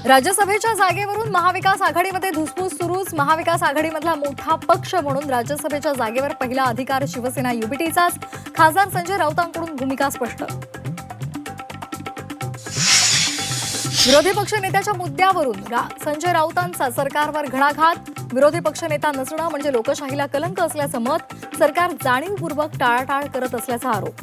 राज्यसभेच्या जागेवरून महाविकास आघाडीमध्ये धुसफूस सुरूच. महाविकास आघाडीमधला मोठा पक्ष म्हणून राज्यसभेच्या जागेवर पहिला अधिकार शिवसेना युबीटीचाच. खासदार संजय राऊतांकडून भूमिका स्पष्ट. विरोधी पक्षनेत्याच्या मुद्द्यावरून संजय राऊतांचा सरकारवर घणाघात. विरोधी पक्षनेता नसणं म्हणजे लोकशाहीला कलंक असल्याचं मत. सरकार जाणीवपूर्वक टाळाटाळ करत असल्याचा आरोप.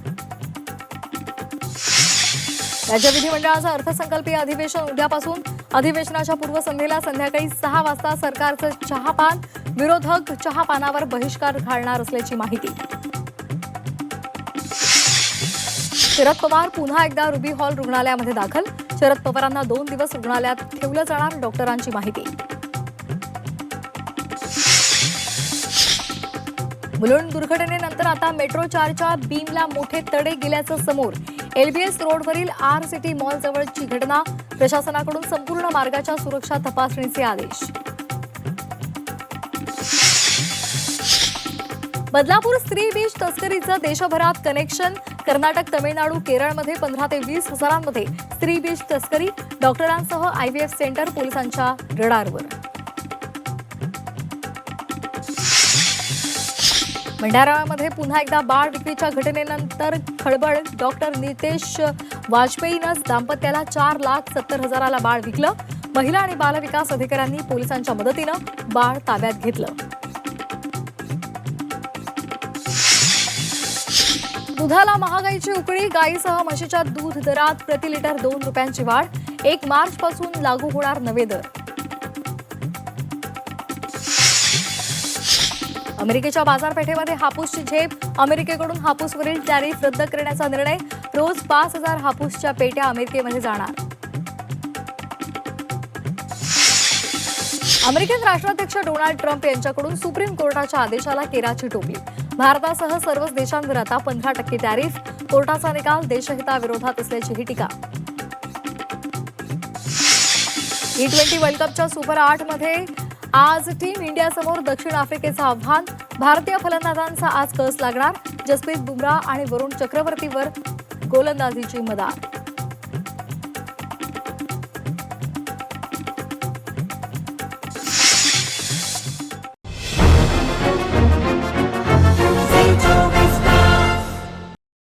राज्य विधिमंडळाचं अर्थसंकल्पीय अधिवेशन उद्यापासून. अधिवेशनाच्या पूर्वसंध्येला संध्याकाळी 6 वाजता सरकारचं चहापान. विरोधक चहापानावर बहिष्कार घालणार असल्याची माहिती. शरद पवार पुन्हा एकदा रुबी हॉल रुग्णालयामध्ये दाखल. शरद पवारांना 2 दिवस रुग्णालयात ठेवलं जाणार, डॉक्टरांची माहिती. मुलुंड दुर्घटनेनंतर आता मेट्रो 4च्या बीमला मोठे तडे गेल्याचं समोर. एलबीएस रोडवरील आर सिटी मॉल जवळची घटना. प्रशासनाकडून संपूर्ण मार्गाच्या सुरक्षा तपासणीचे आदेश. बदलापूर स्त्री बीज तस्करीचं देशभरात कनेक्शन. कर्नाटक, तमिळनाडू, केरळमध्ये 15 ते 20 हजारांमध्ये स्त्री बीज तस्करी. डॉक्टरांसह आयव्हीएफ सेंटर पोलिसांच्या रडारवर. भंडारामध्ये पुन्हा एकदा बाळ विक्रीच्या घटनेनंतर खळबळ. डॉक्टर नितेश वाजपेयीनंच दाम्पत्याला 4,70,000ला बाळ विकलं. महिला आणि बालविकास अधिकाऱ्यांनी पोलिसांच्या मदतीनं बाळ ताब्यात घेतलं. दुधाला महागाईची उकळी. गाईसह म्हशीच्या दूध दरात प्रति लिटर 2 रुपयांची वाढ. 1 मार्चपासून लागू होणार नवे दर. अमेरिकेच्या बाजारपेठेमध्ये हापूसची झेप. अमेरिकेकडून हापूसवरील टॅरिफ रद्द करण्याचा निर्णय. रोज 5,000 हापूसच्या पेट्या अमेरिकेमध्ये जाणार. अमेरिकन राष्ट्राध्यक्ष डोनाल्ड ट्रम्प यांच्याकडून सुप्रीम कोर्टाच्या आदेशाला केराची टोपली. भारतासह सर्वच देशांवर आता 15% टॅरिफ. कोर्टाचा निकाल देशहिताविरोधात असल्याची ही टीका. T20 वर्ल्ड कपच्या सुपर 8 मध्ये आज टीम इंडियासमोर दक्षिण आफ्रिकेचं आव्हान. भारतीय फलंदाजांचा आज कस लागणार. जसप्रीत बुमराह आणि वरुण चक्रवर्तीवर गोलंदाजीची मदार.